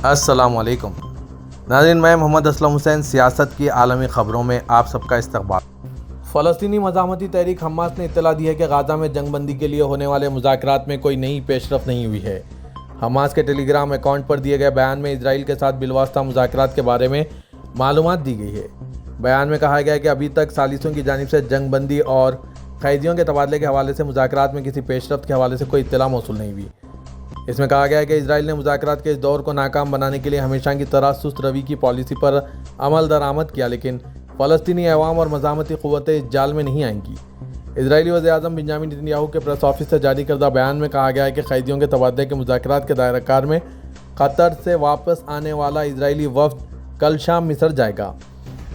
السلام علیکم ناظرین، میں محمد اسلم حسین سیاست کی عالمی خبروں میں آپ سب کا استقبال۔ فلسطینی مزاحمتی تحریک حماس نے اطلاع دی ہے کہ غزہ میں جنگ بندی کے لیے ہونے والے مذاکرات میں کوئی نئی پیش رفت نہیں ہوئی ہے۔ حماس کے ٹیلی گرام اکاؤنٹ پر دیے گئے بیان میں اسرائیل کے ساتھ بالواسطہ مذاکرات کے بارے میں معلومات دی گئی ہے۔ بیان میں کہا گیا ہے کہ ابھی تک ثالثیوں کی جانب سے جنگ بندی اور قیدیوں کے تبادلے کے حوالے سے مذاکرات میں کسی پیش رفت کے حوالے سے کوئی اطلاع موصول نہیں ہوئی۔ اس میں کہا گیا ہے کہ اسرائیل نے مذاکرات کے اس دور کو ناکام بنانے کے لیے ہمیشہ کی طرح سست روی کی پالیسی پر عمل درآمد کیا، لیکن فلسطینی عوام اور مزاحمتی قوتیں اس جال میں نہیں آئیں گی۔ اسرائیلی وزیر اعظم بنیامین نتن یاہو کے پریس آفس سے جاری کردہ بیان میں کہا گیا ہے کہ قیدیوں کے تبادلے کے مذاکرات کے دائرہ کار میں قطر سے واپس آنے والا اسرائیلی وفد کل شام مصر جائے گا۔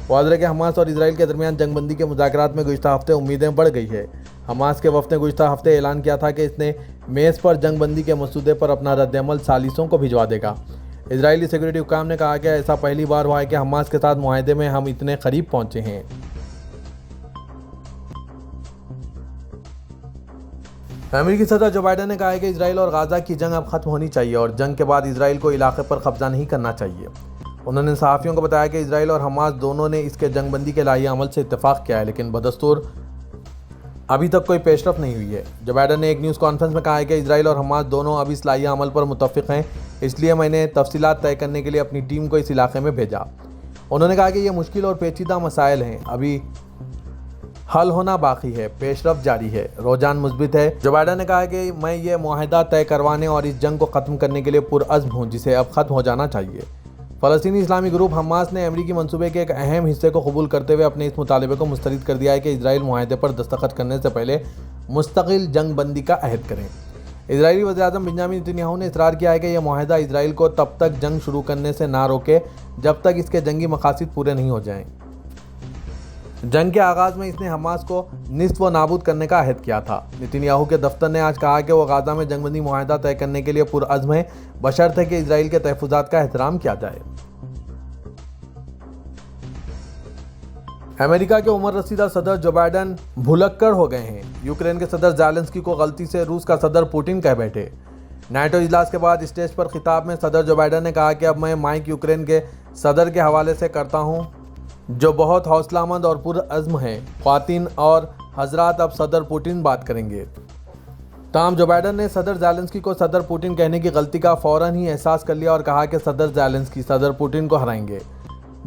واضح ہے کہ حماس اور اسرائیل کے درمیان جنگ بندی کے مذاکرات میں گزشتہ ہفتے امیدیں بڑھ گئی ہے۔ حماس کے وفد نے گزشتہ ہفتے اعلان کیا تھا کہ اس نے میز پر جنگ بندی کے مسودے پر اپنا رد عمل ثالثیوں کو بھجوا دے گا۔ اسرائیلی سیکورٹی حکام نے کہا کہ ایسا پہلی بار ہوا ہے کہ حماس کے ساتھ معاہدے میں ہم اتنے قریب پہنچے ہیں۔ امریکی صدر جو بائیڈن نے کہا ہے کہ اسرائیل اور غزہ کی جنگ اب ختم ہونی چاہیے اور جنگ کے بعد اسرائیل کو علاقے پر قبضہ نہیں کرنا چاہیے۔ انہوں نے صحافیوں کو بتایا کہ اسرائیل اور حماس دونوں نے اس کے جنگ بندی کے لائحہ عمل سے اتفاق کیا ہے، لیکن بدستور ابھی تک کوئی پیش رفت نہیں ہوئی ہے۔ جو بائیڈن نے ایک نیوز کانفرنس میں کہا ہے کہ اسرائیل اور حماس دونوں اب اس لائحہ عمل پر متفق ہیں، اس لیے میں نے تفصیلات طے کرنے کے لیے اپنی ٹیم کو اس علاقے میں بھیجا۔ انہوں نے کہا کہ یہ مشکل اور پیچیدہ مسائل ہیں، ابھی حل ہونا باقی ہے، پیش رفت جاری ہے، رجحان مثبت ہے۔ جو بائیڈن نے کہا کہ میں یہ معاہدہ طے کروانے اور اس جنگ کو ختم کرنے کے لیے پرعزم ہوں جسے اب ختم ہو جانا چاہیے۔ فلسطینی اسلامی گروپ حماس نے امریکی منصوبے کے ایک اہم حصے کو قبول کرتے ہوئے اپنے اس مطالبے کو مسترد کر دیا ہے کہ اسرائیل معاہدے پر دستخط کرنے سے پہلے مستقل جنگ بندی کا عہد کریں۔ اسرائیلی وزیر اعظم بنیامین نتن یاہو نے اصرار کیا ہے کہ یہ معاہدہ اسرائیل کو تب تک جنگ شروع کرنے سے نہ روکے جب تک اس کے جنگی مقاصد پورے نہیں ہو جائیں۔ جنگ کے آغاز میں اس نے حماس کو نصف و نابود کرنے کا عہد کیا تھا۔ نتن یاہو کے دفتر نے آج کہا کہ وہ غزہ میں جنگ بندی معاہدہ طے کرنے کے لیے پرعزم ہے، بشرطے کہ اسرائیل کے تحفظات کا احترام کیا جائے۔ امریکہ کے عمر رسیدہ صدر جو بائیڈن بھلکڑ ہو گئے ہیں۔ یوکرین کے صدر زیلنسکی کو غلطی سے روس کا صدر پوٹن کہہ بیٹھے۔ نیٹو اجلاس کے بعد اسٹیج پر خطاب میں صدر جو بائیڈن نے کہا کہ اب میں مائک یوکرین کے صدر کے حوالے سے کرتا ہوں جو بہت حوصلہ مند اور پرعزم ہیں۔ خواتین اور حضرات، اب صدر پوٹن بات کریں گے۔ تاہم جو بائیڈن نے صدر زیلنسکی کو صدر پوٹن کہنے کی غلطی کا فوراً ہی احساس کر لیا اور کہا کہ صدر زیلنسکی صدر پوٹن کو ہرائیں گے۔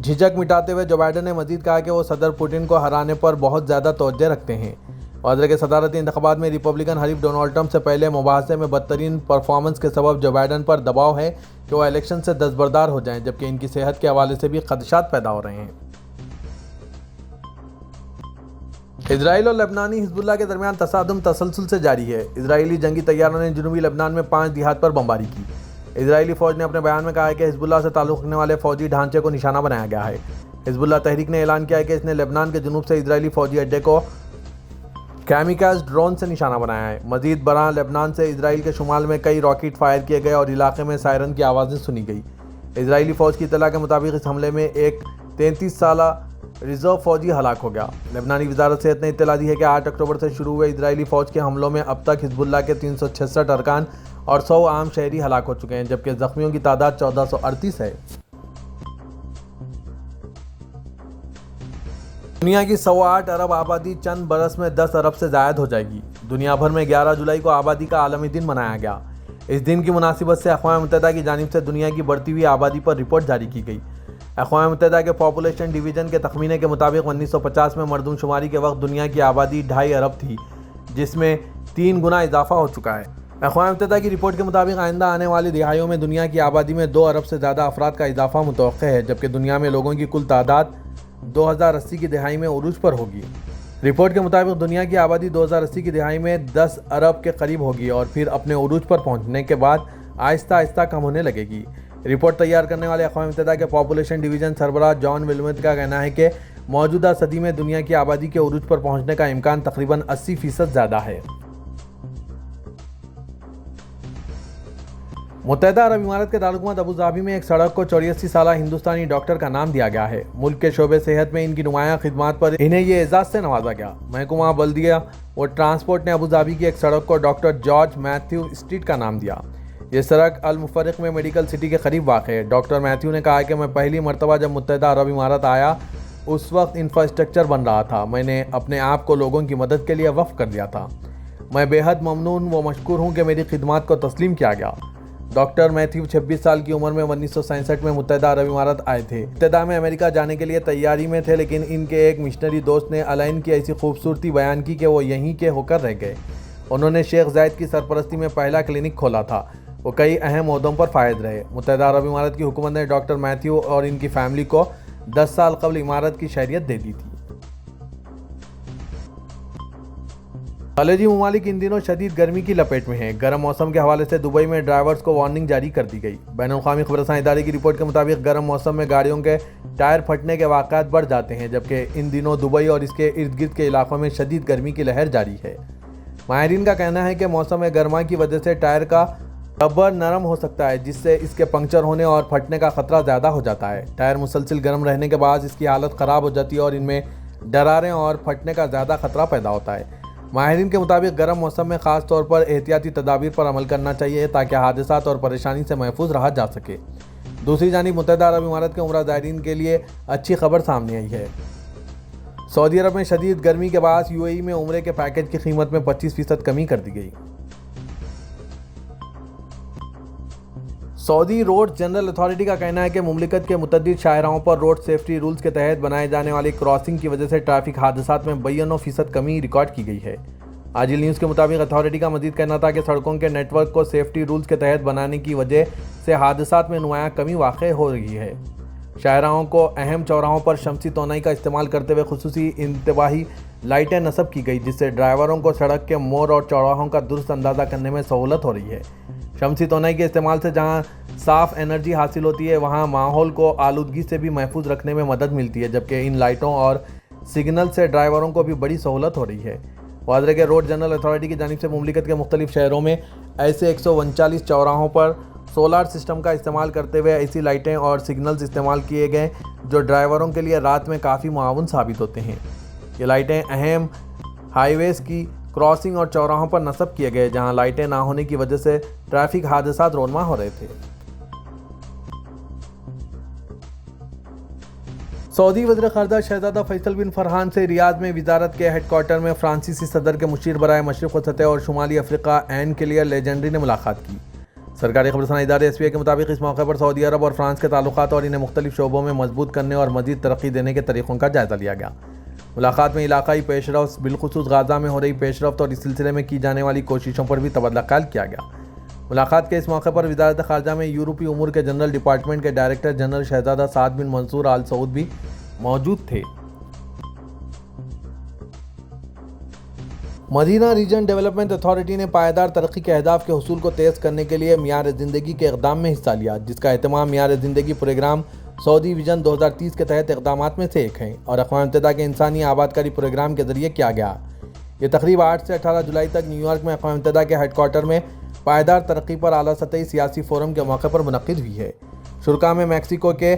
جھجک مٹاتے ہوئے جو بائیڈن نے مزید کہا کہ وہ صدر پوٹن کو ہرانے پر بہت زیادہ توجہ رکھتے ہیں۔ واضح ہے کہ صدارتی انتخابات میں ریپبلکن حریف ڈونلڈ ٹرمپ سے پہلے مباحثے میں بدترین پرفارمنس کے سبب جو بائیڈن پر دباؤ ہے کہ وہ الیکشن سے دستبردار ہو جائیں، جبکہ ان کی صحت کے حوالے سے بھی خدشات پیدا ہو رہے ہیں۔ اسرائیل اور لبنانی حزب اللہ کے درمیان تصادم تسلسل سے جاری ہے۔ اسرائیلی جنگی طیاروں نے جنوبی لبنان میں 5 دیہات پر بمباری کی۔ اسرائیلی فوج نے اپنے بیان میں کہا ہے کہ حزب اللہ سے تعلق رکھنے والے فوجی ڈھانچے کو نشانہ بنایا گیا ہے۔ حزب اللہ تحریک نے اعلان کیا ہے کہ اس نے لبنان کے جنوب سے اسرائیلی فوجی اڈے کو کیمیکاز ڈرون سے نشانہ بنایا ہے۔ مزید برآں لبنان سے اسرائیل کے شمال میں کئی راکٹ فائر کیے گئے اور علاقے میں سائرن کی آوازیں سنی گئی۔ اسرائیلی فوج کی اطلاع کے مطابق اس حملے میں ایک 33 سالہ ریزرو فوجی ہلاک ہو گیا۔ لبنانی وزارت صحت نے اطلاع دی ہے کہ 8 اکتوبر سے شروع ہوئے اسرائیلی فوج کے حملوں میں اب تک حزب اللہ کے 366 ارکان اور 100 عام شہری ہلاک ہو چکے ہیں، جبکہ زخمیوں کی تعداد 1438 ہے۔ دنیا کی 108 ارب آبادی چند برس میں 10 ارب سے زائد ہو جائے گی۔ دنیا بھر میں 11 جولائی کو آبادی کا عالمی دن منایا گیا۔ اس دن کی مناسبت سے اقوام متحدہ کی جانب سے دنیا کی بڑھتی ہوئی آبادی پر رپورٹ جاری کی گئی۔ اقوام متحدہ کے پاپولیشن ڈویژن کے تخمینے کے مطابق 1950 میں مردم شماری کے وقت دنیا کی آبادی 2.5 ارب تھی، جس میں 3 گنا اضافہ ہو چکا ہے۔ اقوام متحدہ کی رپورٹ کے مطابق آئندہ آنے والی دہائیوں میں دنیا کی آبادی میں 2 ارب سے زیادہ افراد کا اضافہ متوقع ہے، جبکہ دنیا میں لوگوں کی کل تعداد 2080 کی دہائی میں عروج پر ہوگی۔ رپورٹ کے مطابق دنیا کی آبادی 2080 کی دہائی میں 10 ارب کے قریب ہوگی اور پھر اپنے عروج پر پہنچنے کے بعد آہستہ آہستہ کم ہونے لگے گی۔ رپورٹ تیار کرنے والے اقوام متحدہ کے پاپولیشن ڈویژن سربراہ جان ولمت کا کہنا ہے کہ موجودہ صدی میں دنیا کی آبادی کے عروج پر پہنچنے کا امکان تقریباً 80% زیادہ ہے۔ متحدہ عرب امارات کے دارالحکومت ابوظہبی میں ایک سڑک کو 84 سالہ ہندوستانی ڈاکٹر کا نام دیا گیا ہے۔ ملک کے شعبے صحت میں ان کی نمایاں خدمات پر انہیں یہ اعزاز سے نوازا گیا۔ محکمہ بلدیہ و ٹرانسپورٹ نے ابوظہبی کی ایک سڑک کو ڈاکٹر جارج میتھیو اسٹریٹ کا نام دیا۔ یہ سڑک المفرق میں میڈیکل سٹی کے قریب واقع ہے۔ ڈاکٹر میتھیو نے کہا کہ میں پہلی مرتبہ جب متحدہ عرب امارات آیا اس وقت انفراسٹرکچر بن رہا تھا۔ میں نے اپنے آپ کو لوگوں کی مدد کے لیے وقف کر دیا تھا۔ میں بے حد ممنون و مشکور ہوں کہ میری خدمات کو تسلیم کیا گیا۔ ڈاکٹر میتھیو 26 سال کی عمر میں 1967 میں متحدہ عرب امارات آئے تھے۔ ابتدا میں امریکہ جانے کے لیے تیاری میں تھے، لیکن ان کے ایک مشنری دوست نے الائن کی ایسی خوبصورتی بیان کی کہ وہ یہیں کے ہو کر رہ گئے۔ انہوں نے شیخ زاید کی سرپرستی میں پہلا کلینک کھولا تھا۔ وہ کئی اہم عہدوں پر فائز رہے۔ متحدہ عرب امارات کی حکومت نے ڈاکٹر میتھیو اور ان کی فیملی کو 10 سال قبل امارت کی شہریت دے دی تھی۔ خلیجی ممالک ان دنوں شدید گرمی کی لپیٹ میں ہیں۔ گرم موسم کے حوالے سے دبئی میں ڈرائیورز کو وارننگ جاری کر دی گئی۔ بین الاقوامی خبررساں ادارے کی رپورٹ کے مطابق گرم موسم میں گاڑیوں کے ٹائر پھٹنے کے واقعات بڑھ جاتے ہیں، جبکہ ان دنوں دبئی اور اس کے ارد گرد کے علاقوں میں شدید گرمی کی لہر جاری ہے۔ ماہرین کا کہنا ہے کہ موسم گرما کی وجہ سے ٹائر کا ربر نرم ہو سکتا ہے، جس سے اس کے پنکچر ہونے اور پھٹنے کا خطرہ زیادہ ہو جاتا ہے۔ ٹائر مسلسل گرم رہنے کے بعد اس کی حالت خراب ہو جاتی ہے اور ان میں دراریں اور پھٹنے کا زیادہ خطرہ پیدا ہوتا ہے۔ ماہرین کے مطابق گرم موسم میں خاص طور پر احتیاطی تدابیر پر عمل کرنا چاہیے تاکہ حادثات اور پریشانی سے محفوظ رہا جا سکے۔ دوسری جانب متحدہ عرب امارات کے عمرہ زائرین کے لیے اچھی خبر سامنے آئی ہے۔ سعودی عرب میں شدید گرمی کے باعث UAE میں عمرے کے پیکج کی قیمت میں 25% کمی کر دی گئی۔ سعودی روڈ جنرل اتھارٹی کا کہنا ہے کہ مملکت کے متعدد شاہراہوں پر روڈ سیفٹی رولز کے تحت بنائے جانے والی کراسنگ کی وجہ سے ٹریفک حادثات میں 92% کمی ریکارڈ کی گئی ہے۔ عاجل نیوز کے مطابق اتھارٹی کا مزید کہنا تھا کہ سڑکوں کے نیٹ ورک کو سیفٹی رولز کے تحت بنانے کی وجہ سے حادثات میں نمایاں کمی واقع ہو رہی ہے۔ شاہراہوں کو اہم چوراہوں پر شمسی توانائی کا استعمال کرتے ہوئے خصوصی انتباہی لائٹیں نصب کی گئی، جس سے ڈرائیوروں کو سڑک کے موڑ اور چوراہوں کا درست اندازہ کرنے میں سہولت ہو رہی ہے۔ شمسی توانائی کے استعمال سے جہاں صاف انرجی حاصل ہوتی ہے، وہاں ماحول کو آلودگی سے بھی محفوظ رکھنے میں مدد ملتی ہے، جبکہ ان لائٹوں اور سگنل سے ڈرائیوروں کو بھی بڑی سہولت ہو رہی ہے۔ واضح کہ روڈ جنرل اتھارٹی کی جانب سے مملکت کے مختلف شہروں میں ایسے 139 چوراہوں پر سولار سسٹم کا استعمال کرتے ہوئے ایسی لائٹیں اور سگنلز استعمال کیے گئے جو ڈرائیوروں کے لیے رات میں کافی معاون ثابت ہوتے ہیں۔ یہ لائٹیں اہم ہائی ویز کی کراسنگ اور چوراہوں پر نصب کیے گئے جہاں لائٹیں نہ ہونے کی وجہ سے ٹریفک حادثات رونما ہو رہے تھے۔ سعودی وزیر خارجہ شہزادہ فیصل بن فرحان سے ریاض میں وزارت کے ہیڈ کوارٹر میں فرانسیسی صدر کے مشیر برائے مشرق وسطیٰ اور شمالی افریقہ این کلیئر لیجنڈری نے ملاقات کی۔ سرکاری خبررساں ادارے SPA کے مطابق اس موقع پر سعودی عرب اور فرانس کے تعلقات اور انہیں مختلف شعبوں میں مضبوط کرنے اور مزید ترقی دینے کے طریقوں کا جائزہ لیا گیا۔ ملاقات میں علاقائی پیش رفت، بالخصوص غزہ میں ہو رہی پیش رفت اور اس سلسلے میں کی جانے والی کوششوں پر بھی تبادلہ خیال کیا گیا۔ ملاقات کے اس موقع پر وزارت خارجہ میں یورپی امور کے جنرل ڈپارٹمنٹ کے ڈائریکٹر جنرل شہزادہ سعد بن منصور آل سعود بھی موجود تھے۔ مدینہ ریجن ڈیولپمنٹ اتھارٹی نے پائیدار ترقی کے اہداف کے حصول کو تیز کرنے کے لیے معیار زندگی کے اقدام میں حصہ لیا، جس کا اہتمام معیار زندگی پروگرام سعودی ویژن 2030 کے تحت اقدامات میں سے ایک ہے اور اقوام متحدہ کے انسانی آبادکاری پروگرام کے ذریعے کیا گیا۔ یہ تقریب 8 سے 18 جولائی تک نیو یارک میں اقوام متحدہ کے ہیڈ کوارٹر میں پائیدار ترقی پر اعلیٰ سطحی سیاسی فورم کے موقع پر منعقد ہوئی ہے۔ شرکاء میں میکسیکو کے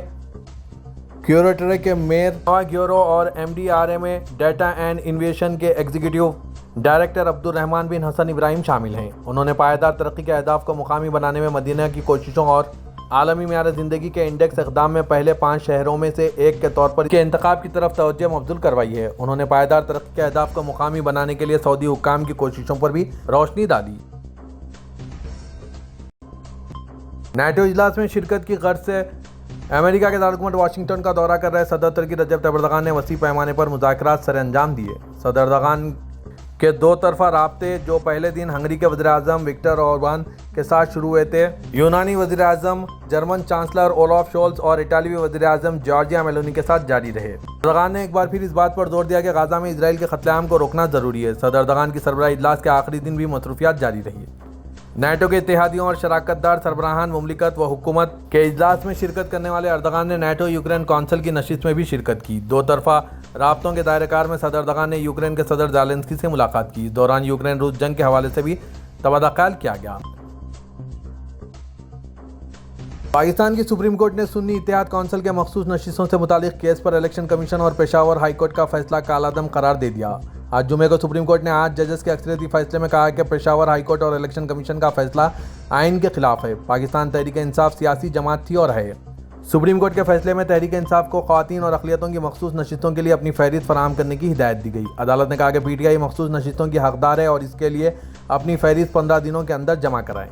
کیوریٹر کے میئر نوا گیورو اور MDRA میں ڈیٹا اینڈ انوویشن کے ایگزیکٹو ڈائریکٹر عبد الرحمن بن حسن ابراہیم شامل ہیں۔ انہوں نے پائیدار ترقی کے اہداف کو مقامی بنانے میں مدینہ کی کوششوں اور عالمی معیار زندگی کے انڈیکس اقدام میں پہلے 5 شہروں میں سے ایک کے طور پر کے انتخاب کی طرف توجہ مبذول کروائی ہے۔ انہوں نے پائیدار ترقی کے اہداف کو مقامی بنانے کے لیے سعودی حکام کی کوششوں پر بھی روشنی ڈالی۔ نیٹو اجلاس میں شرکت کی غرض سے امریکہ کے دارالحکومت واشنگٹن کا دورہ کر رہے صدر ترکی رجب طیب اردوغان نے وسیع پیمانے پر مذاکرات سر انجام دیے۔ صدر اردوغان کے 2 طرفہ رابطے جو پہلے دن ہنگری کے وزیر اعظم وکٹر اوربان کے ساتھ شروع ہوئے تھے، یونانی وزیر اعظم، جرمن چانسلر اولاف شولز اور اٹالوی وزیر اعظم جارجیا میلونی کے ساتھ جاری رہے۔ اردوغان نے ایک بار پھر اس بات پر زور دیا کہ غزہ میں اسرائیل کے قتل عام کو روکنا ضروری ہے۔ صدر اردوغان کی سربراہی اجلاس کے آخری دن بھی مصروفیات جاری رہی۔ نیٹو کے اتحادیوں اور شراکت دار سربراہان مملکت و حکومت کے اجلاس میں شرکت کرنے والے اردوغان نے نیٹو یوکرین کونسل کی نشست میں بھی شرکت کی۔ 2 طرفہ رابطوں کے دائرہ کار میں صدر اردوغان نے یوکرین کے صدر زیلنسکی سے ملاقات کی۔ اس دوران یوکرین روس جنگ کے حوالے سے بھی تبادلہ خیال کیا گیا۔ پاکستان کی سپریم کورٹ نے سنی اتحاد کونسل کے مخصوص نشستوں سے متعلق کیس پر الیکشن کمیشن اور پشاور ہائی کورٹ کا فیصلہ کالعدم قرار دے دیا۔ آج جمعے کو سپریم کورٹ نے 8 ججز کے اکثریتی فیصلے میں کہا کہ پشاور ہائی کورٹ اور الیکشن کمیشن کا فیصلہ آئین کے خلاف ہے۔ پاکستان تحریک انصاف سیاسی جماعت تھی اور ہے۔ سپریم کورٹ کے فیصلے میں تحریک انصاف کو خواتین اور اقلیتوں کی مخصوص نشستوں کے لیے اپنی فہرست فراہم کرنے کی ہدایت دی گئی۔ عدالت نے کہا کہ پی ٹی آئی مخصوص نشستوں کی حقدار ہے اور اس کے لیے اپنی فہرست 15 دنوں کے اندر جمع کرائے۔